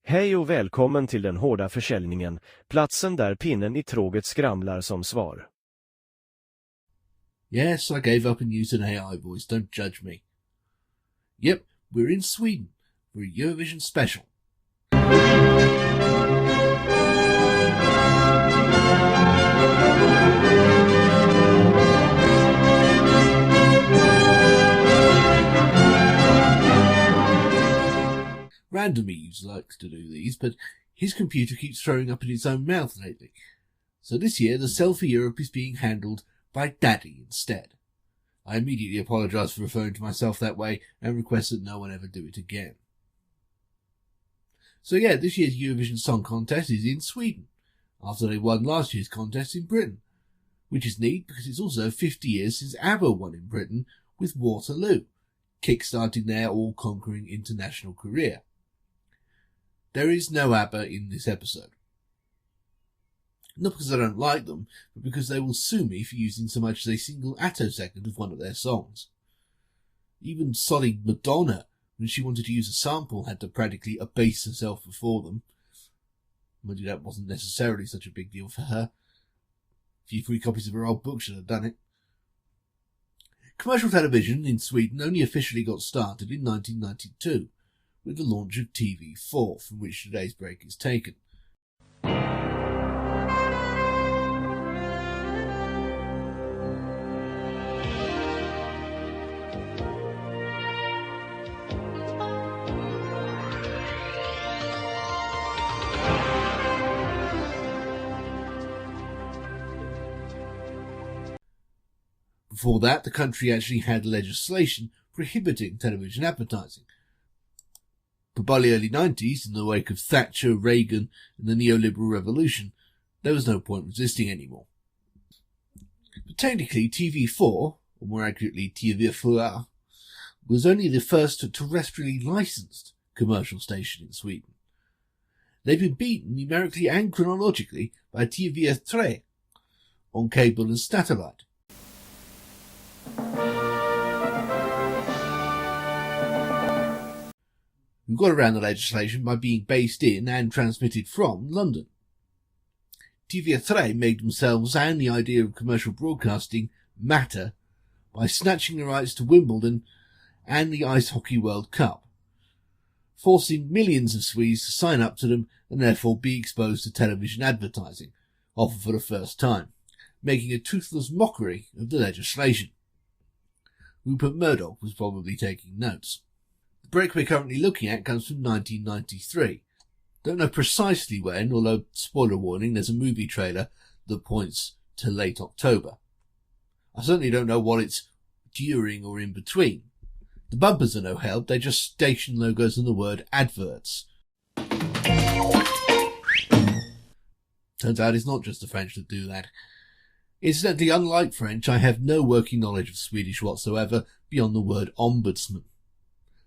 Hej och välkommen till den hårda försäljningen, platsen där pinnen i tråget skramlar som svar. Yes, I gave up and used an AI voice, don't judge me. Yep, we're in Sweden for a Eurovision special. Random Eves likes to do these, but his computer keeps throwing up in its own mouth lately. So this year, the Cell for Europe is being handled by Daddy instead. I immediately apologise for referring to myself that way and request that no one ever do it again. So yeah, this year's Eurovision Song Contest is in Sweden, after they won last year's contest in Britain, which is neat because it's also 50 years since ABBA won in Britain with Waterloo, kick-starting their all-conquering international career. There is no ABBA in this episode. Not because I don't like them, but because they will sue me for using so much as a single attosecond of one of their songs. Even solid Madonna, when she wanted to use a sample, had to practically abase herself before them. Mind you, that wasn't necessarily such a big deal for her. A few free copies of her old book should have done it. Commercial television in Sweden only officially got started in 1992, with the launch of TV4, from which today's break is taken. Before that, the country actually had legislation prohibiting television advertising. But by the early 90s, in the wake of Thatcher, Reagan and the neoliberal revolution, there was no point resisting anymore. But technically, TV4, or more accurately TV4, was only the first terrestrially licensed commercial station in Sweden. They've been beaten numerically and chronologically by TV3 on cable and satellite. Who got around the legislation by being based in and transmitted from London. TV3 made themselves and the idea of commercial broadcasting matter by snatching the rights to Wimbledon and the Ice Hockey World Cup, forcing millions of Swedes to sign up to them and therefore be exposed to television advertising, often for the first time, making a toothless mockery of the legislation. Rupert Murdoch was probably taking notes. The break we're currently looking at comes from 1993. Don't know precisely when, although, spoiler warning, there's a movie trailer that points to late October. I certainly don't know what it's during or in between. The bumpers are no help, they're just station logos and the word Adverts. Turns out it's not just the French that do that. Incidentally, unlike French, I have no working knowledge of Swedish whatsoever beyond the word ombudsman.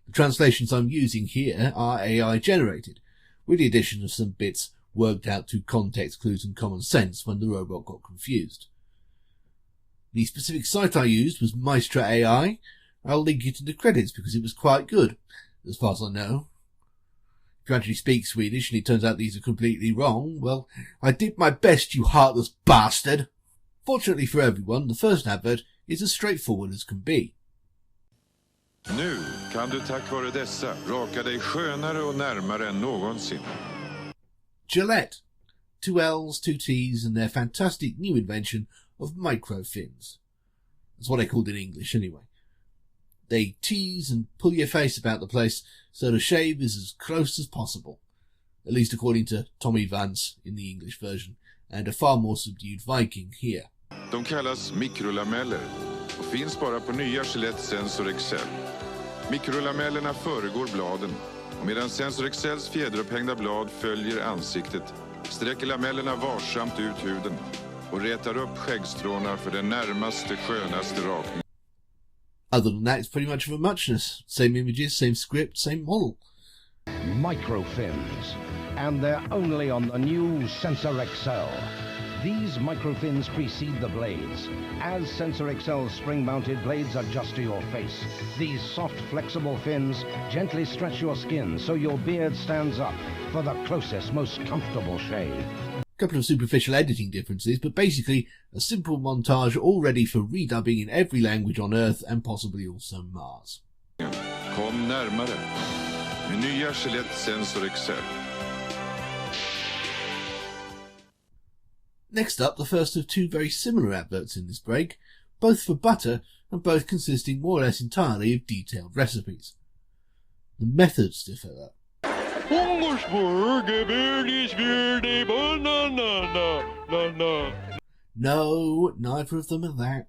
The translations I'm using here are AI generated, with the addition of some bits worked out to context clues and common sense when the robot got confused. The specific site I used was Maestra AI. I'll link it in the credits because it was quite good, as far as I know. If you actually speak Swedish and it turns out these are completely wrong, well, I did my best, you heartless bastard. Fortunately for everyone, the first advert is as straightforward as can be. Nu kan du tack vare dessa raka dig skönare och närmare än någonsin. Gillette. 2 L's, 2 T's and their fantastic new invention of microfins. That's what they're called in English anyway. They tease and pull your face about the place so the shave is as close as possible. At least according to Tommy Vance in the English version and a far more subdued Viking here. De kallas mikrolameller och finns bara på nya Gillette Sensor Excel. Mikrolamellerna föregår bladen och medan Sensor Excels fjäderupphängda blad följer ansiktet sträcker lamellerna varsamt ut huden och retar upp skäggstråna för den närmaste skönaste rakning. Other than that, it's pretty much of a muchness. Same images, same script, same model. Microfins, and they're only on the new Sensor Excel. These microfins precede the blades. As Sensor Excel's spring-mounted blades adjust to your face, these soft, flexible fins gently stretch your skin so your beard stands up for the closest, most comfortable shave. Couple of superficial editing differences, but basically a simple montage all ready for redubbing in every language on Earth and possibly also Mars. Kom närmare med nya Gillette Sensor Excel. Next up, the first of two very similar adverts in this break, both for butter and both consisting more or less entirely of detailed recipes. The methods differ though. No, neither of them are that.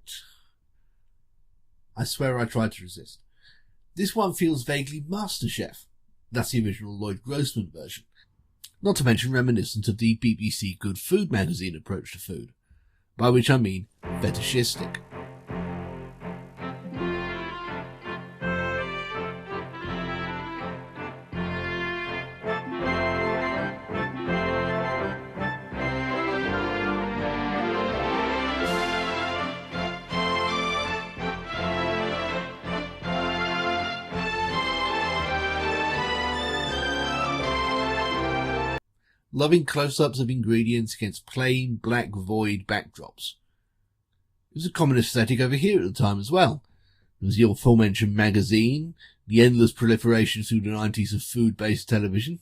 I swear I tried to resist. This one feels vaguely MasterChef. That's the original Lloyd Grossman version. Not to mention reminiscent of the BBC Good Food magazine approach to food, by which I mean fetishistic. Loving close-ups of ingredients against plain black void backdrops. It was a common aesthetic over here at the time as well. There was the aforementioned magazine, the endless proliferation through the 90s of food-based television,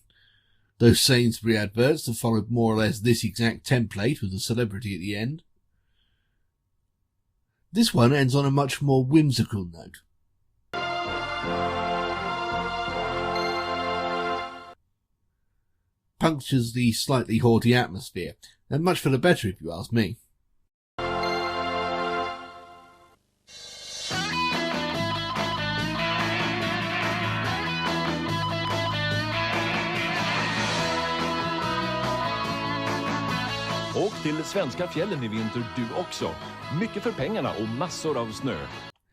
those Sainsbury adverts that followed more or less this exact template with a celebrity at the end. This one ends on a much more whimsical note. Punctures the slightly haughty atmosphere, and much for the better if you ask me. Åk till svenska fjällen i vinter du också. Mycket för pengarna och massor av snö.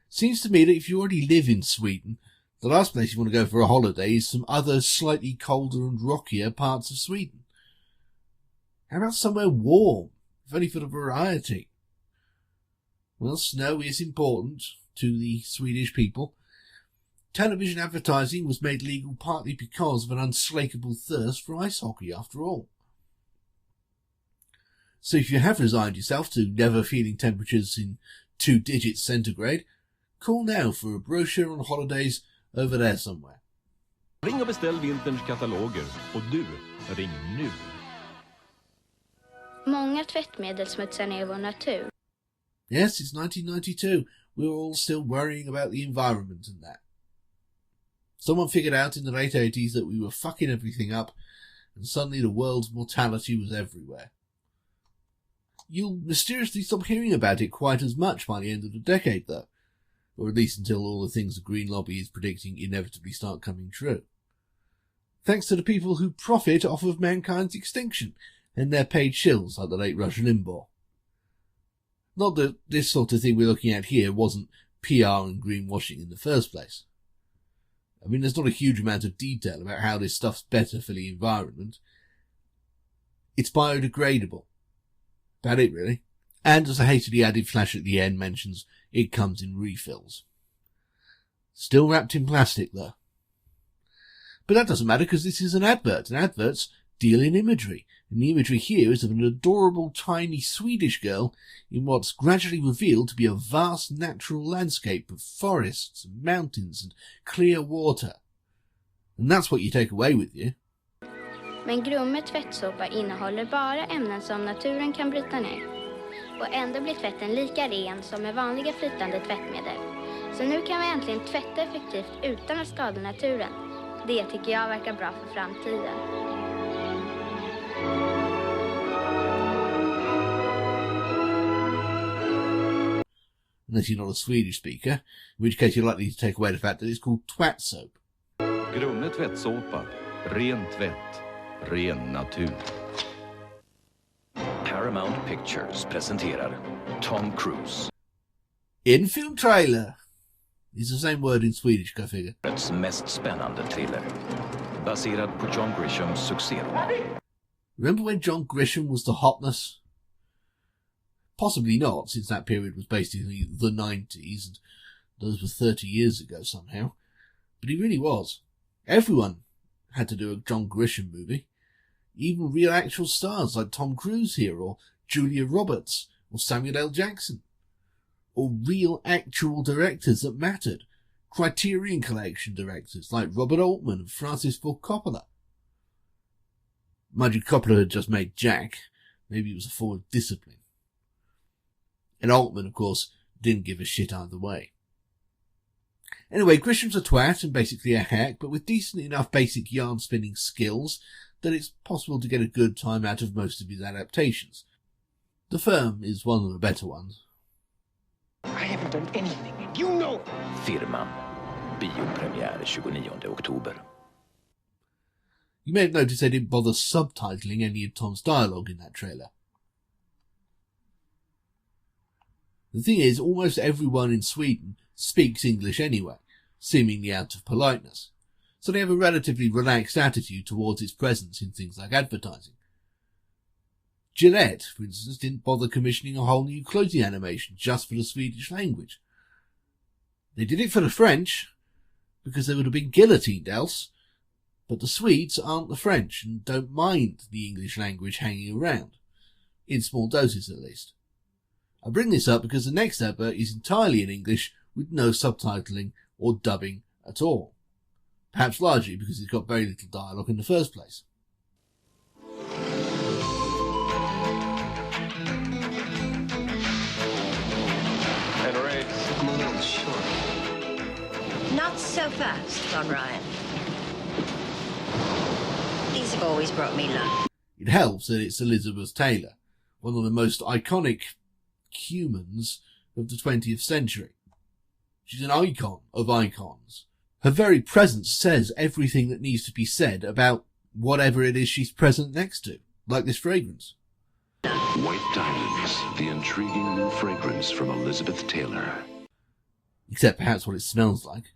Seems to me that if you already live in Sweden, the last place you want to go for a holiday is some other slightly colder and rockier parts of Sweden. How about somewhere warm, if only for the variety? Well, snow is important to the Swedish people. Television advertising was made legal partly because of an unslakable thirst for ice hockey, after all. So if you have resigned yourself to never feeling temperatures in 2 digits centigrade, call now for a brochure on holidays over there somewhere. Ring och beställ vinterns kataloger. Och du, ring nu. Många tvättmedel smutsar ner vår natur. Yes, it's 1992. We're all still worrying about the environment and that. Someone figured out in the late 80s that we were fucking everything up, and suddenly the world's mortality was everywhere. You'll mysteriously stop hearing about it quite as much by the end of the decade, though. Or at least until all the things the Green Lobby is predicting inevitably start coming true. Thanks to the people who profit off of mankind's extinction, and their paid shills like the late Rush Limbaugh. Not that this sort of thing we're looking at here wasn't PR and greenwashing in the first place. I mean, there's not a huge amount of detail about how this stuff's better for the environment. It's biodegradable. About it, really. And as a hastily added flash at the end mentions, it comes in refills. Still wrapped in plastic, though. But that doesn't matter because this is an advert, and adverts deal in imagery. And the imagery here is of an adorable tiny Swedish girl in what's gradually revealed to be a vast natural landscape of forests and mountains and clear water. And that's what you take away with you. Men Grumme tvättsåpa innehåller bara ämnen som naturen kan bryta ner. Och ändå blir tvätten lika ren som med vanliga flytande tvättmedel. Så nu kan vi äntligen tvätta effektivt utan att skada naturen. Det tycker jag verkar bra för framtiden. Unless you're not a Swedish speaker, in which case you're likely to take away the fact that it's called twat soap. Grumme tvättsåpa. Ren tvätt. Ren natur. Paramount Pictures presenterar Tom Cruise. In film trailer. It's the same word in Swedish, go figure. Årets mest spännande thriller. Baserad på John Grishams succéroman. Remember when John Grisham was the hotness? Possibly not, since that period was basically the 90s, and those were 30 years ago somehow. But he really was. Everyone had to do a John Grisham movie. Even real actual stars like Tom Cruise here, or Julia Roberts, or Samuel L. Jackson. Or real actual directors that mattered. Criterion Collection directors like Robert Altman and Francis Ford Coppola. Mind you, Coppola had just made Jack. Maybe it was a form of discipline. And Altman, of course, didn't give a shit either way. Anyway, Grisham's a twat and basically a hack, but with decent enough basic yarn spinning skills that it's possible to get a good time out of most of his adaptations. The Firm is one of the better ones. I haven't done anything, and you know it. Firman. Biopremiär 29 oktober. You may have noticed they didn't bother subtitling any of Tom's dialogue in that trailer. The thing is, almost everyone in Sweden speaks English anyway, seemingly out of politeness, so they have a relatively relaxed attitude towards its presence in things like advertising. Gillette, for instance, didn't bother commissioning a whole new clothing animation just for the Swedish language. They did it for the French, because they would have been guillotined else, but the Swedes aren't the French and don't mind the English language hanging around, in small doses at least. I bring this up because the next advert is entirely in English with no subtitling or dubbing at all. Perhaps largely because it's got very little dialogue in the first place. Not so fast, Von Ryan. These have always brought me luck. It helps that it's Elizabeth Taylor, one of the most iconic humans of the 20th century. She's an icon of icons. Her very presence says everything that needs to be said about whatever it is she's present next to, like this fragrance. White Diamonds, the intriguing new fragrance from Elizabeth Taylor. Except perhaps what it smells like.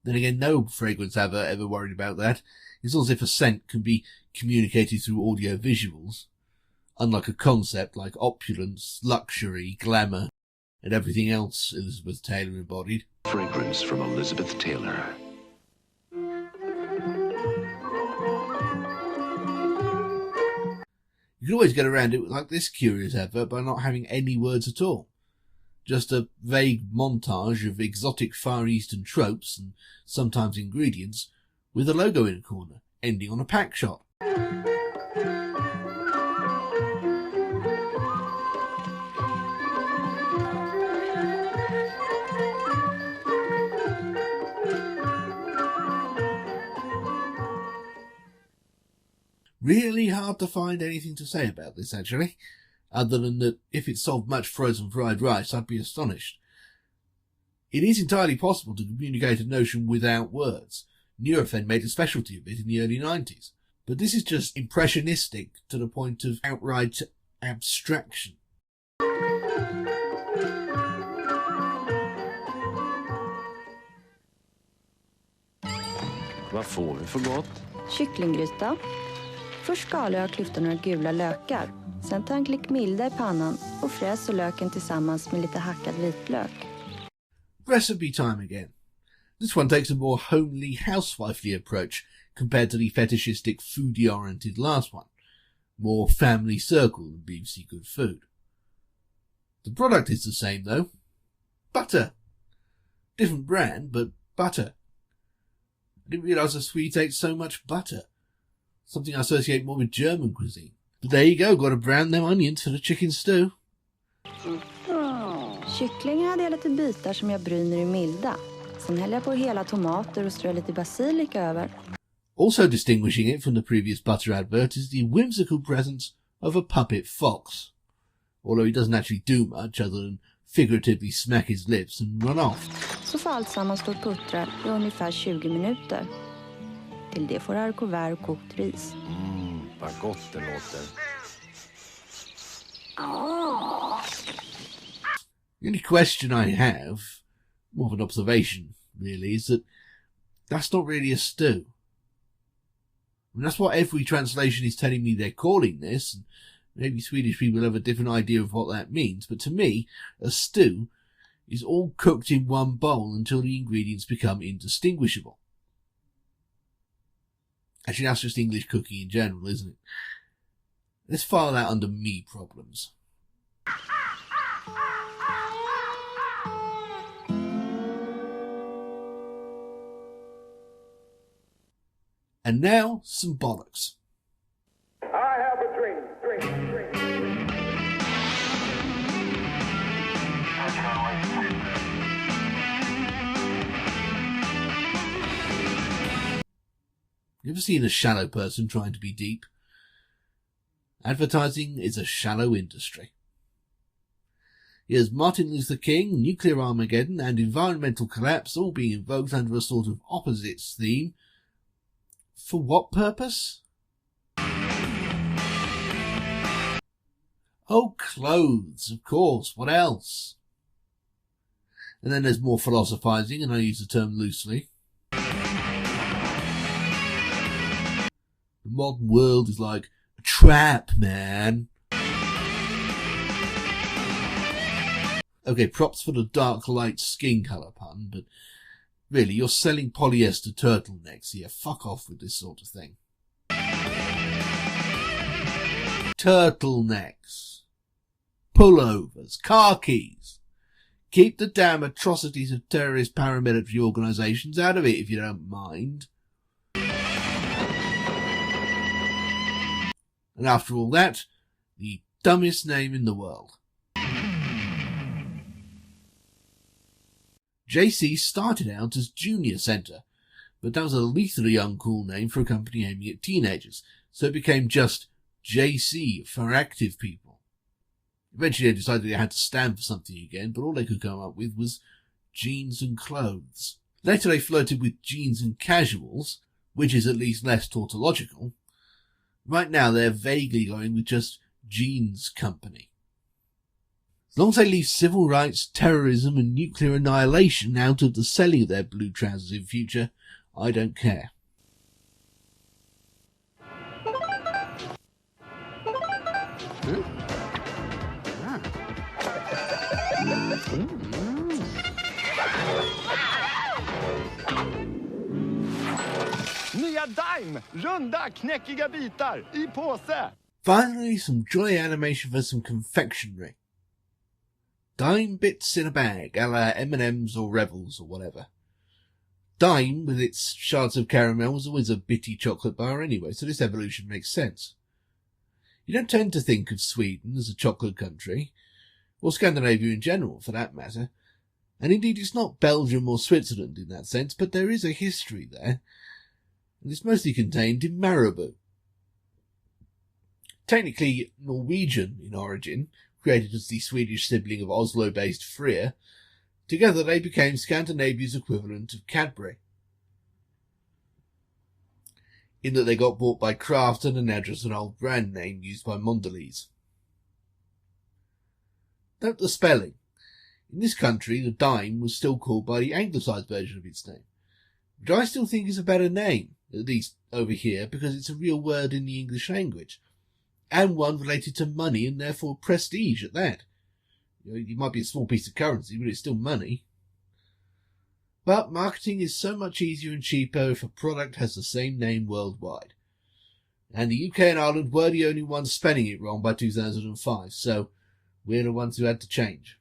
Then again, no fragrance ever worried about that. It's not as if a scent can be communicated through audio visuals, unlike a concept like opulence, luxury, glamour, and everything else Elizabeth Taylor embodied. Fragrance from Elizabeth Taylor. You can always get around it like this curious advert by not having any words at all. Just a vague montage of exotic Far Eastern tropes and sometimes ingredients, with a logo in a corner, ending on a pack shot. Really hard to find anything to say about this, actually, other than that if it solved much frozen fried rice, I'd be astonished. It is entirely possible to communicate a notion without words. Nurofen made a specialty of it in the early 90s. But this is just impressionistic to the point of outright abstraction. Vad får vi för gott? Kycklinggryta. Först skalar jag och klyftar några gula lökar. Sen tar en klick milda i pannan och fräser löken tillsammans med lite hackad vitlök. Recipe time again. This one takes a more homely, housewifely approach compared to the fetishistic, foodie-oriented last one. More family circle than BBC Good Food. The product is the same though. Butter. Different brand, but butter. I didn't realise the Swedes ate so much butter. Something I associate more with German cuisine. But there you go, got to brown them onions for the chicken stew. Kyckling hade jag lite bitar som jag bryner i milda. Sen häller jag på hela tomater och strör lite basilika över. Also distinguishing it from the previous butter advert is the whimsical presence of a puppet fox. Although he doesn't actually do much other than figuratively smack his lips and run off. Så får allt samman stå och puttra i ungefär 20 minuter. Till det får harkuvert och kokt ris. Vad gott det låter. The only question I have, more of an observation really, is that that's not really a stew. I mean, that's what every translation is telling me they're calling this, Maybe Swedish people have a different idea of what that means, but to me, a stew is all cooked in one bowl until the ingredients become indistinguishable. Actually, that's just English cooking in general, isn't it? Let's file that under me problems. And now, some bollocks. I have a dream. You ever seen a shallow person trying to be deep? Advertising is a shallow industry. Here's Martin Luther King, nuclear Armageddon, and environmental collapse all being invoked under a sort of opposites theme. For what purpose? Oh, clothes, of course. What else? And then there's more philosophizing, and I use the term loosely. The modern world is like a trap, man. Okay, props for the dark light skin colour pun, but really, you're selling polyester turtlenecks here. Fuck off with this sort of thing. Turtlenecks. Pullovers. Car keys. Keep the damn atrocities of terrorist paramilitary organisations out of it if you don't mind. And after all that, the dumbest name in the world. JC started out as Junior Centre, but that was a lethally uncool name for a company aiming at teenagers, so it became just JC for active people. Eventually they decided they had to stand for something again, but all they could come up with was jeans and clothes. Later they flirted with jeans and casuals, which is at least less tautological. Right now they're vaguely going with just Jeans Company. As long as they leave civil rights, terrorism and nuclear annihilation out of the selling of their blue trousers in future, I don't care. Nya Dime! Runda, knäckiga bitar i påse! Finally, some jolly animation for some confectionery. Dime bits in a bag, a la M&M's or Revels or whatever. Dime, with its shards of caramel, was always a bitty chocolate bar anyway, so this evolution makes sense. You don't tend to think of Sweden as a chocolate country, or Scandinavia in general, for that matter. And indeed it's not Belgium or Switzerland in that sense, but there is a history there, and it's mostly contained in Marabou. Technically Norwegian in origin, created as the Swedish sibling of Oslo-based Freer, together they became Scandinavia's equivalent of Cadbury, in that they got bought by Kraft and are now just an old brand name used by Mondelez. Note the spelling. In this country, the dime was still called by the anglicised version of its name, which I still think is a better name, at least over here, because it's a real word in the English language, and one related to money and therefore prestige at that. It might be a small piece of currency, but it's still money. But marketing is so much easier and cheaper if a product has the same name worldwide. And the UK and Ireland were the only ones spelling it wrong by 2005, so we're the ones who had to change.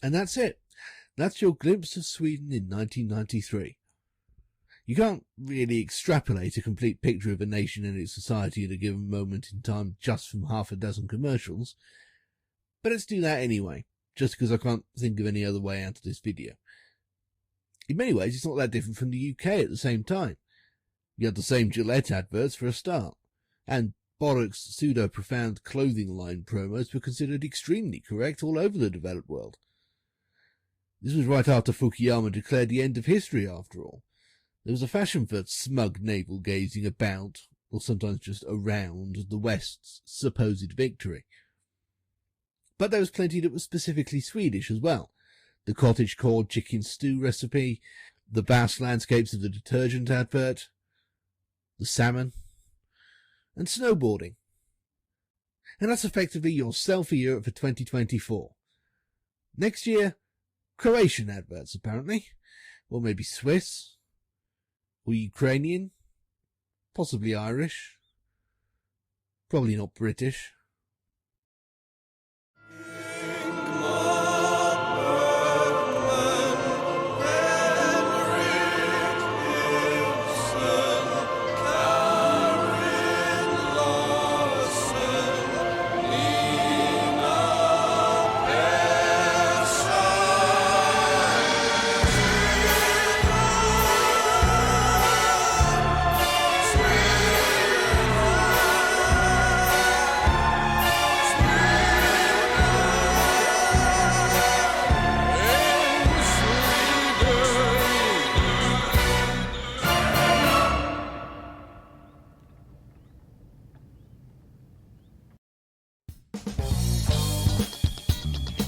And that's it. That's your glimpse of Sweden in 1993. You can't really extrapolate a complete picture of a nation and its society at a given moment in time just from half a dozen commercials, but let's do that anyway, just because I can't think of any other way out of this video. In many ways, it's not that different from the UK at the same time. You had the same Gillette adverts for a start, and Borok's pseudo-profound clothing line promos were considered extremely correct all over the developed world. This was right after Fukuyama declared the end of history, after all. There was a fashion for smug navel-gazing about, or sometimes just around, the West's supposed victory. But there was plenty that was specifically Swedish as well. The cottage-core chicken stew recipe, the vast landscapes of the Detergent advert, the salmon, and snowboarding. And that's effectively your selfie Europe for 2024. Next year, Croatian adverts apparently, or maybe Swiss, or Ukrainian, possibly Irish, probably not British.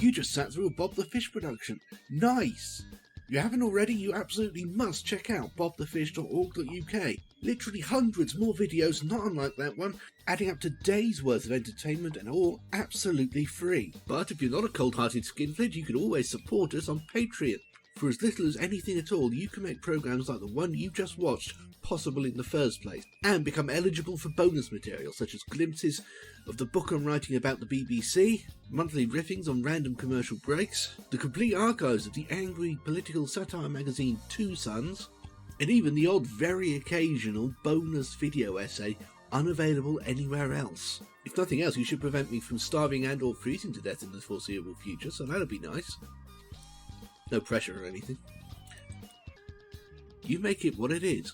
You just sat through a Bob the Fish production. Nice! If you haven't already, you absolutely must check out bobthefish.org.uk. Literally hundreds more videos not unlike that one, adding up to days worth of entertainment and all absolutely free. But if you're not a cold-hearted skinflint, you can always support us on Patreon. For as little as anything at all, you can make programs like the one you just watched possible in the first place, and become eligible for bonus material such as glimpses of the book I'm writing about the BBC, monthly riffings on random commercial breaks, the complete archives of the angry political satire magazine Two Sons, and even the odd very occasional bonus video essay unavailable anywhere else. If nothing else, you should prevent me from starving and or freezing to death in the foreseeable future, so that'll be nice. No pressure or anything. You make it what it is.